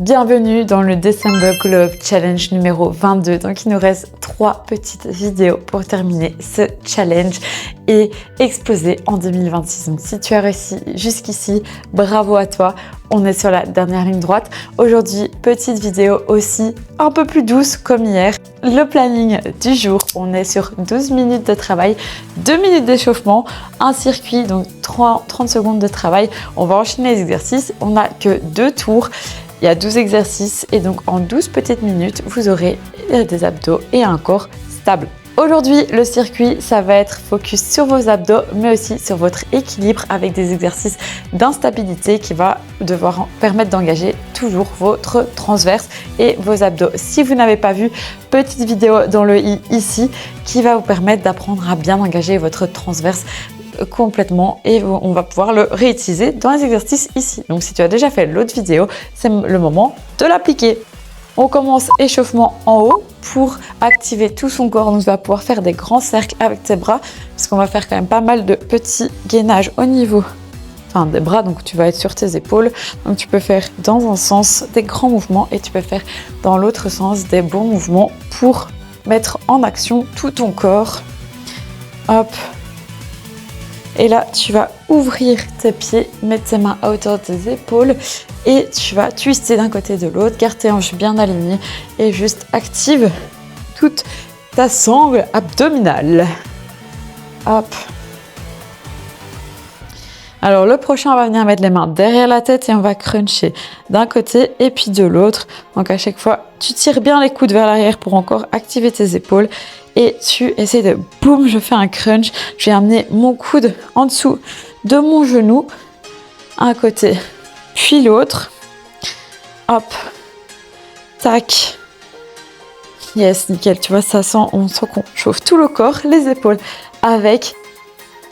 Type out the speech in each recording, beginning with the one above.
Bienvenue dans le December Glow Challenge numéro 22. Donc il nous reste 3 petites vidéos pour terminer ce challenge et exploser en 2026. Donc si tu as réussi jusqu'ici, bravo à toi. On est sur la dernière ligne droite. Aujourd'hui, petite vidéo aussi un peu plus douce comme hier. Le planning du jour, on est sur 12 minutes de travail, 2 minutes d'échauffement, un circuit, donc 30 secondes de travail. On va enchaîner les exercices. On n'a que 2 tours. Il y a 12 exercices et donc en 12 petites minutes, vous aurez des abdos et un corps stable. Aujourd'hui, le circuit, ça va être focus sur vos abdos, mais aussi sur votre équilibre avec des exercices d'instabilité qui va devoir permettre d'engager toujours votre transverse et vos abdos. Si vous n'avez pas vu, petite vidéo dans le i ici qui va vous permettre d'apprendre à bien engager votre transverse complètement et on va pouvoir le réutiliser dans les exercices ici. Donc si tu as déjà fait l'autre vidéo, c'est le moment de l'appliquer. On commence échauffement en haut pour activer tout son corps. Donc tu vas pouvoir faire des grands cercles avec tes bras parce qu'on va faire quand même pas mal de petits gainages au niveau des bras. Donc tu vas être sur tes épaules. Donc tu peux faire dans un sens des grands mouvements et tu peux faire dans l'autre sens des bons mouvements pour mettre en action tout ton corps. Hop. Et là, tu vas ouvrir tes pieds, mettre tes mains à hauteur de tes épaules et tu vas twister d'un côté de l'autre, garde tes hanches bien alignées et juste active toute ta sangle abdominale. Hop. Alors le prochain, on va venir mettre les mains derrière la tête et on va cruncher d'un côté et puis de l'autre. Donc à chaque fois, tu tires bien les coudes vers l'arrière pour encore activer tes épaules. Et tu essaies de boum, je fais un crunch. Je vais amener mon coude en dessous de mon genou, un côté, puis l'autre. Hop, tac. Yes, nickel. Tu vois, on sent qu'on chauffe tout le corps, les épaules avec.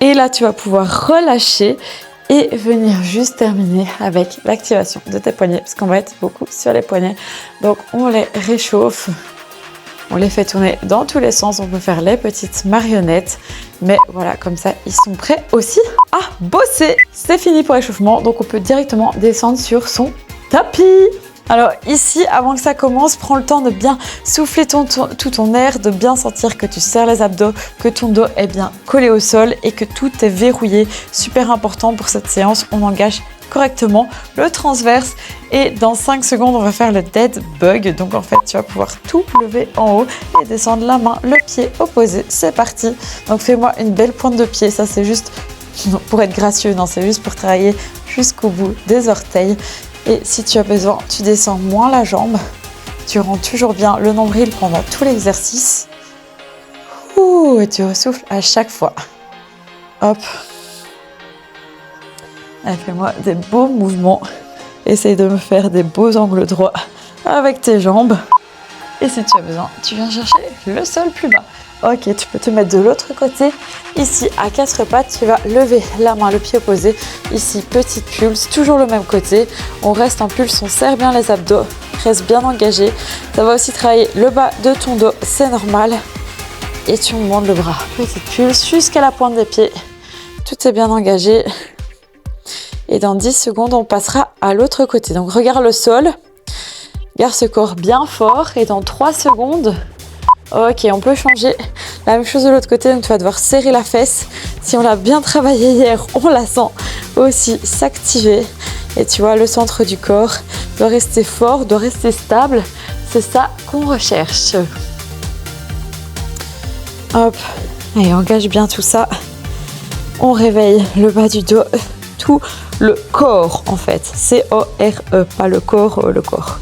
Et là, tu vas pouvoir relâcher et venir juste terminer avec l'activation de tes poignets, parce qu'on va être beaucoup sur les poignets. Donc, on les réchauffe. On les fait tourner dans tous les sens, on peut faire les petites marionnettes. Mais voilà, comme ça, ils sont prêts aussi à bosser. C'est fini pour l'échauffement, donc on peut directement descendre sur son tapis. Alors ici, avant que ça commence, prends le temps de bien souffler tout ton air, de bien sentir que tu serres les abdos, que ton dos est bien collé au sol et que tout est verrouillé. Super important pour cette séance, on engage correctement le transverse et dans 5 secondes on va faire le dead bug. Donc en fait tu vas pouvoir tout lever en haut et descendre la main, le pied opposé. C'est parti. Donc fais-moi une belle pointe de pied, ça c'est juste pour être gracieux, non c'est juste pour travailler jusqu'au bout des orteils. Et si tu as besoin, tu descends moins la jambe, tu rends toujours bien le nombril pendant tout l'exercice. Ouh, et tu ressouffles à chaque fois. Hop. Allez, fais-moi des beaux mouvements. Essaye de me faire des beaux angles droits avec tes jambes. Et si tu as besoin, tu viens chercher le sol plus bas. Ok, tu peux te mettre de l'autre côté. Ici, à 4 pattes, tu vas lever la main, le pied opposé. Ici, petite pulse, toujours le même côté. On reste en pulse, on serre bien les abdos. Reste bien engagé. Ça va aussi travailler le bas de ton dos, c'est normal. Et tu montes le bras. Petite pulse jusqu'à la pointe des pieds. Tout est bien engagé. Et dans 10 secondes, on passera à l'autre côté. Donc, regarde le sol. Garde ce corps bien fort. Et dans 3 secondes, ok, on peut changer. La même chose de l'autre côté. Donc, tu vas devoir serrer la fesse. Si on l'a bien travaillé hier, on la sent aussi s'activer. Et tu vois, le centre du corps doit rester fort, doit rester stable. C'est ça qu'on recherche. Hop. Allez, engage bien tout ça. On réveille le bas du dos. Tout le corps en fait, C-O-R-E, pas le corps, le corps.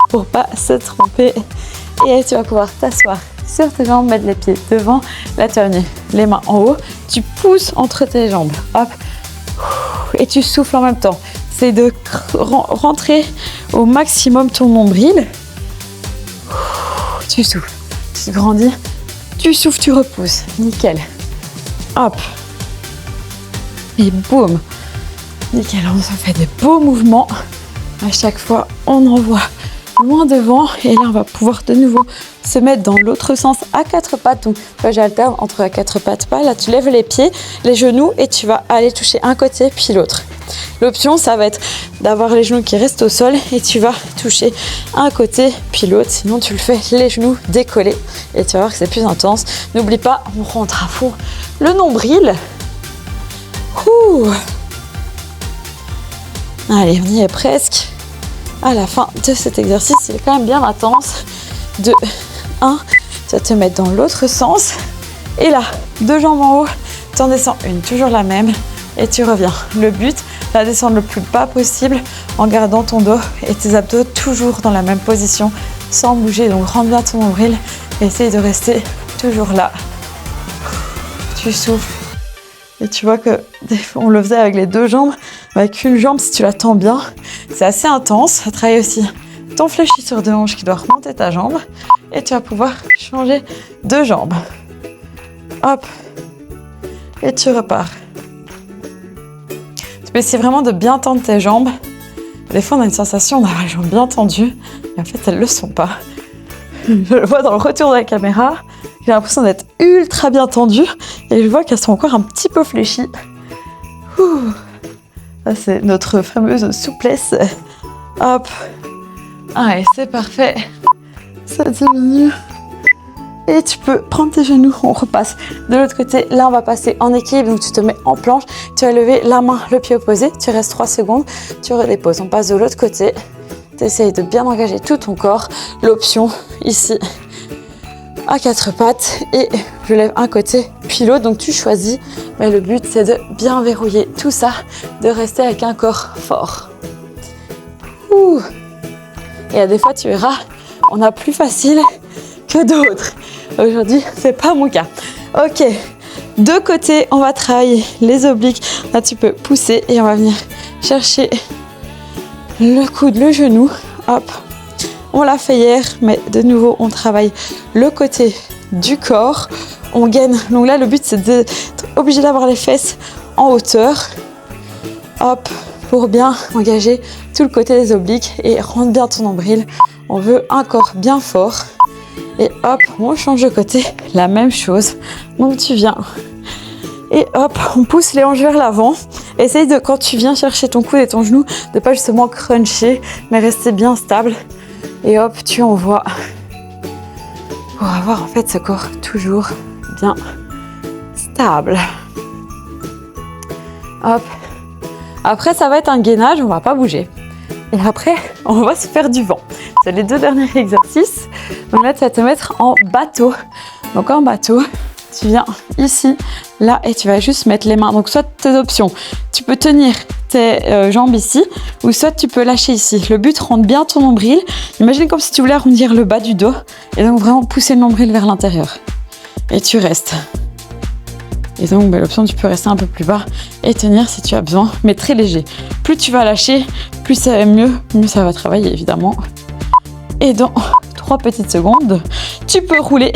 Pour pas se tromper. Et tu vas pouvoir t'asseoir sur tes jambes, mettre les pieds devant. Là tu as mis les mains en haut, tu pousses entre tes jambes, hop, et tu souffles en même temps. C'est de rentrer au maximum ton nombril. Tu souffles, tu grandis, tu souffles, tu repousses, nickel. Hop. Et boum, nickel, on se fait des beaux mouvements. À chaque fois, on envoie loin devant. Et là, on va pouvoir de nouveau se mettre dans l'autre sens à 4 pattes. Donc, j'alterne entre 4 pattes pas. Là, tu lèves les pieds, les genoux et tu vas aller toucher un côté puis l'autre. L'option, ça va être d'avoir les genoux qui restent au sol et tu vas toucher un côté puis l'autre. Sinon, tu le fais les genoux décollés et tu vas voir que c'est plus intense. N'oublie pas, on rentre à fond le nombril. Ouh. Allez, on y est presque. À la fin de cet exercice, il est quand même bien intense. 2, 1, tu vas te mettre dans l'autre sens. Et là, 2 jambes en haut, tu en descends une, toujours la même. Et tu reviens. Le but, la descendre le plus bas possible en gardant ton dos et tes abdos toujours dans la même position sans bouger. Donc rends bien ton nombril et essaye de rester toujours là. Tu souffles. Et tu vois que on le faisait avec les 2 jambes, avec une jambe si tu la tends bien. C'est assez intense. Ça travaille aussi ton fléchisseur de hanche qui doit remonter ta jambe. Et tu vas pouvoir changer de jambe. Hop. Et tu repars. Tu peux essayer vraiment de bien tendre tes jambes. Des fois, on a une sensation d'avoir les jambes bien tendues. Et en fait, elles ne le sont pas. Je le vois dans le retour de la caméra. J'ai l'impression d'être ultra bien tendue. Et je vois qu'elles sont encore un petit peu fléchies. Ouh. Ça, c'est notre fameuse souplesse. Hop. Allez, c'est parfait. Ça diminue. Et tu peux prendre tes genoux, on repasse de l'autre côté. Là, on va passer en équilibre, donc tu te mets en planche. Tu vas lever la main, le pied opposé. Tu restes 3 secondes, tu redéposes. On passe de l'autre côté. Tu essayes de bien engager tout ton corps. L'option ici, à 4 pattes. Et je lève un côté, puis l'autre. Donc tu choisis. Mais le but, c'est de bien verrouiller tout ça, de rester avec un corps fort. Ouh. Et à des fois, tu verras, on a plus facile que d'autres. Aujourd'hui, c'est pas mon cas. Ok, de côté, on va travailler les obliques. Là, tu peux pousser et on va venir chercher le coude, le genou. Hop, on l'a fait hier, mais de nouveau, on travaille le côté du corps. On gaine. Donc là, le but, c'est d'être obligé d'avoir les fesses en hauteur. Hop, pour bien engager tout le côté des obliques et rendre bien ton nombril. On veut un corps bien fort. Et hop, on change de côté, la même chose. Donc tu viens et hop, on pousse les hanches vers l'avant. Essaye de, quand tu viens chercher ton coude et ton genou, de pas justement cruncher, mais rester bien stable. Et hop, tu envoies pour avoir en fait ce corps toujours bien stable. Hop. Après, ça va être un gainage, on va pas bouger. Et après, on va se faire du vent. C'est les 2 derniers exercices. Donc là, tu vas te mettre en bateau. Donc en bateau, tu viens ici, là, et tu vas juste mettre les mains. Donc soit tes options, tu peux tenir tes jambes ici, ou soit tu peux lâcher ici. Le but, rendre bien ton nombril. Imagine comme si tu voulais arrondir le bas du dos, et donc vraiment pousser le nombril vers l'intérieur. Et tu restes. Et donc, l'option, tu peux rester un peu plus bas et tenir si tu as besoin, mais très léger. Plus tu vas lâcher, plus ça va mieux ça va travailler, évidemment. Et dans 3 petites secondes, tu peux rouler.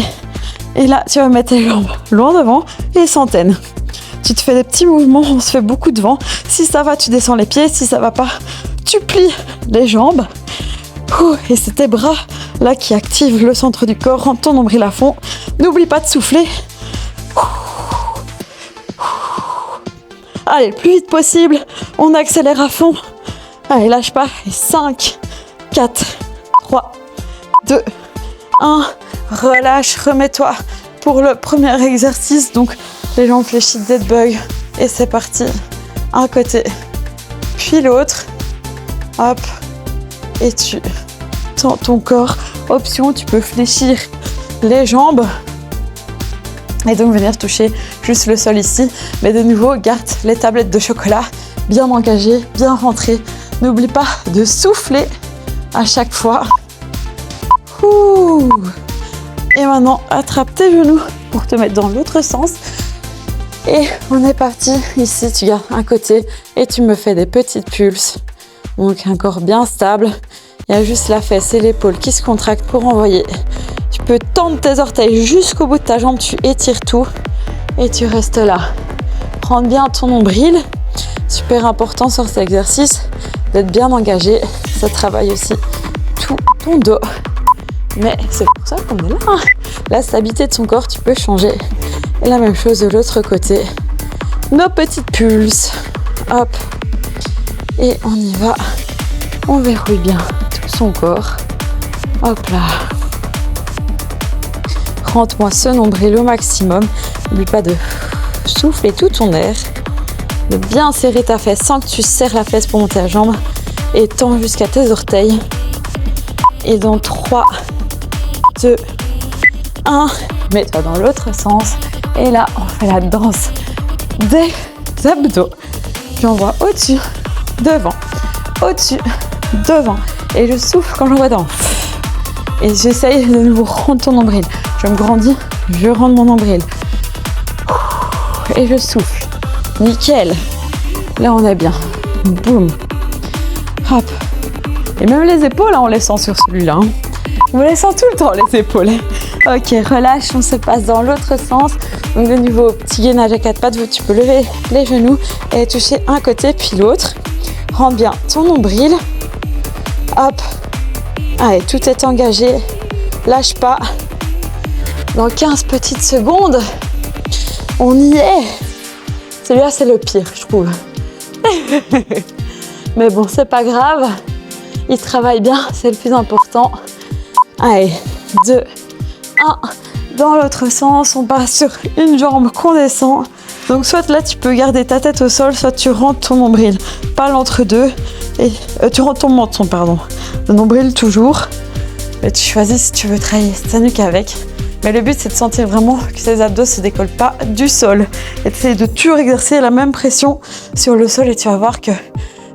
Et là, tu vas mettre tes jambes loin devant et centaines. Tu te fais des petits mouvements, on se fait beaucoup de vent. Si ça va, tu descends les pieds. Si ça va pas, tu plies les jambes. Et c'est tes bras là qui activent le centre du corps, rends ton nombril à fond. N'oublie pas de souffler. Allez, le plus vite possible, on accélère à fond. Allez, lâche pas. Et 5, 4, 3, 2, 1. Relâche, remets-toi pour le premier exercice. Donc, les jambes fléchies, dead bug. Et c'est parti. Un côté, puis l'autre. Hop. Et tu tends ton corps. Option, tu peux fléchir les jambes. Et donc venir toucher juste le sol ici. Mais de nouveau, garde les tablettes de chocolat bien engagées, bien rentrées. N'oublie pas de souffler à chaque fois. Ouh. Et maintenant, attrape tes genoux pour te mettre dans l'autre sens. Et on est parti. Ici, tu gardes un côté et tu me fais des petites pulses. Donc un corps bien stable. Il y a juste la fesse et l'épaule qui se contractent pour envoyer. Tu peux tendre tes orteils jusqu'au bout de ta jambe, tu étires tout et tu restes là. Prends bien ton nombril. Super important sur cet exercice d'être bien engagé. Ça travaille aussi tout ton dos. Mais c'est pour ça qu'on est là. La stabilité de son corps, tu peux changer. Et la même chose de l'autre côté. Nos petites pulses. Hop. Et on y va. On verrouille bien tout son corps. Hop là. Rentre-moi ce nombril au maximum. N'oublie pas de souffler tout ton air. De bien serrer ta fesse sans que tu serres la fesse pour monter la jambe. Et tends jusqu'à tes orteils. Et dans 3, 2, 1. Mets-toi dans l'autre sens. Et là, on fait la danse des abdos. Puis on voit au-dessus, devant, au-dessus, devant. Et je souffle quand j'envoie dans. Et j'essaye de nouveau rendre ton nombril. Je me grandis, je rentre mon nombril. Et je souffle. Nickel. Là, on est bien. Boum. Hop. Et même les épaules, là, on les sent sur celui-là. Hein. On les sent tout le temps, les épaules. Ok, relâche, on se passe dans l'autre sens. Donc de nouveau, petit gainage à 4 pattes, tu peux lever les genoux et toucher un côté puis l'autre. Rentre bien ton nombril. Hop. Allez, tout est engagé. Lâche pas. Dans 15 petites secondes, on y est. Celui-là, c'est le pire, je trouve. Mais bon, c'est pas grave. Il travaille bien, c'est le plus important. Allez, 2, 1. Dans l'autre sens, on passe sur une jambe qu'on descend. Donc soit là, tu peux garder ta tête au sol, soit tu rentres ton nombril. Pas l'entre-deux. Et tu rentres ton menton, pardon. Le nombril toujours. Et tu choisis si tu veux travailler ta nuque avec. Mais le but, c'est de sentir vraiment que tes abdos ne se décollent pas du sol. Et d'essayer de toujours exercer la même pression sur le sol et tu vas voir que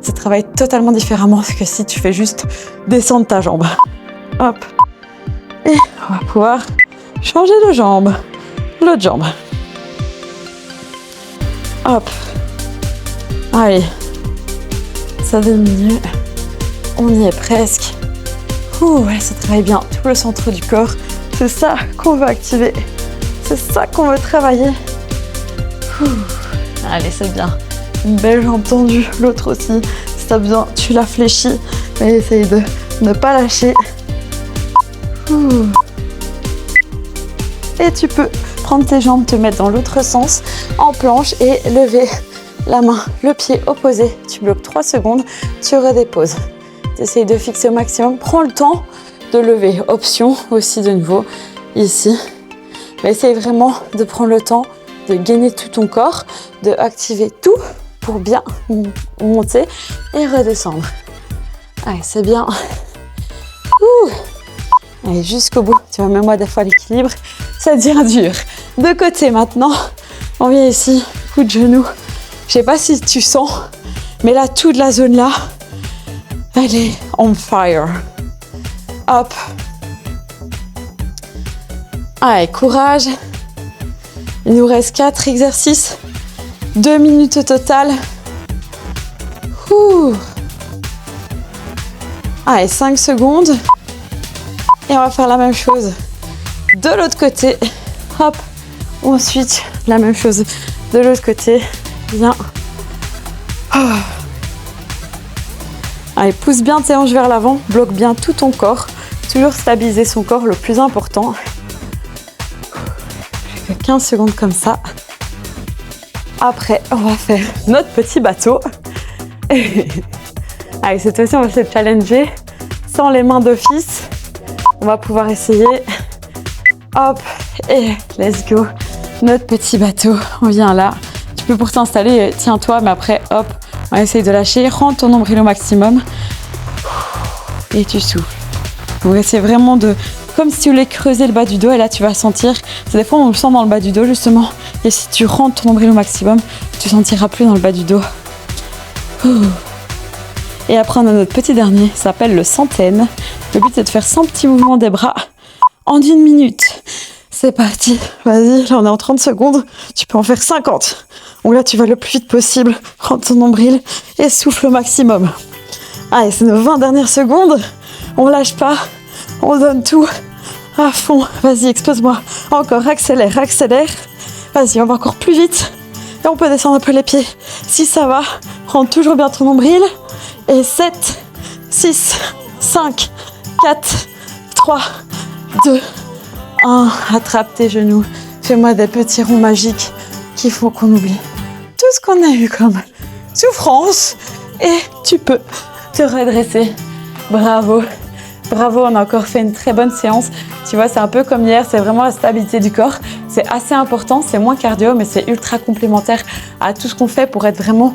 ça travaille totalement différemment que si tu fais juste descendre ta jambe. Hop. Et on va pouvoir changer de jambe. L'autre jambe. Hop. Allez. Ça diminue. On y est presque. Ouh, ouais, ça travaille bien tout le centre du corps. C'est ça qu'on veut activer. C'est ça qu'on veut travailler. Ouh. Allez, c'est bien. Une belle jambe tendue. L'autre aussi. Si tu as besoin, tu la fléchis. Mais essaye de ne pas lâcher. Ouh. Et tu peux prendre tes jambes, te mettre dans l'autre sens en planche et lever la main, le pied opposé. Tu bloques 3 secondes, tu redéposes. Tu essayes de fixer au maximum. Prends le temps de lever. Option aussi de nouveau ici. Mais essaye vraiment de prendre le temps de gainer tout ton corps, de activer tout pour bien monter et redescendre. Allez, c'est bien. Ouh. Allez, jusqu'au bout. Tu vois, même moi, des fois, l'équilibre, ça devient dur. De côté maintenant. On vient ici, coup de genou. Je sais pas si tu sens, mais là, toute la zone là, elle est on fire. Hop. Allez, courage. Il nous reste 4 exercices. 2 minutes au total. Ouh. Allez, 5 secondes. Et on va faire la même chose de l'autre côté. Hop. Ensuite, la même chose de l'autre côté. Bien. Oh. Allez, pousse bien tes hanches vers l'avant. Bloque bien tout ton corps. Toujours stabiliser son corps, le plus important. Plus que 15 secondes comme ça. Après, on va faire notre petit bateau. Allez, cette fois-ci, on va se challenger sans les mains d'office. On va pouvoir essayer. Hop, et let's go. Notre petit bateau, on vient là. Tu peux pour t'installer, tiens-toi, mais après, hop, on essaye de lâcher. Rentre ton nombril au maximum. Et tu souffles. Donc, essaye vraiment de... Comme si tu voulais creuser le bas du dos. Et là, tu vas sentir... Des fois, on le sent dans le bas du dos, justement. Et si tu rentres ton nombril au maximum, tu sentiras plus dans le bas du dos. Et après, on a notre petit dernier. Ça s'appelle le centaine. Le but, c'est de faire 100 petits mouvements des bras en 1 minute. C'est parti. Vas-y, là, on est en 30 secondes. Tu peux en faire 50. Donc là, tu vas le plus vite possible. Prends ton nombril et souffle au maximum. Allez, c'est nos 20 dernières secondes. On lâche pas. On donne tout à fond. Vas-y, expose-moi. Encore, accélère, accélère. Vas-y, on va encore plus vite. Et on peut descendre un peu les pieds. Si ça va, prends toujours bien ton nombril. Et 7, 6, 5, 4, 3, 2, 1. Attrape tes genoux. Fais-moi des petits ronds magiques qui font qu'on oublie tout ce qu'on a eu comme souffrance et tu peux te redresser. Bravo. Bravo, on a encore fait une très bonne séance. Tu vois, c'est un peu comme hier, c'est vraiment la stabilité du corps. C'est assez important, c'est moins cardio, mais c'est ultra complémentaire à tout ce qu'on fait pour être vraiment,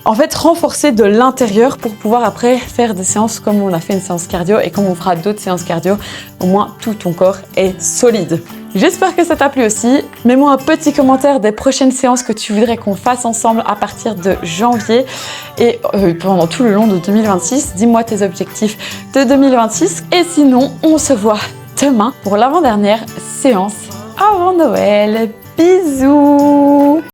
en fait, renforcé de l'intérieur pour pouvoir après faire des séances comme on a fait une séance cardio et comme on fera d'autres séances cardio. Au moins, tout ton corps est solide. J'espère que ça t'a plu aussi. Mets-moi un petit commentaire des prochaines séances que tu voudrais qu'on fasse ensemble à partir de janvier et pendant tout le long de 2026. Dis-moi tes objectifs de 2026. Et sinon, on se voit demain pour l'avant-dernière séance avant Noël. Bisous!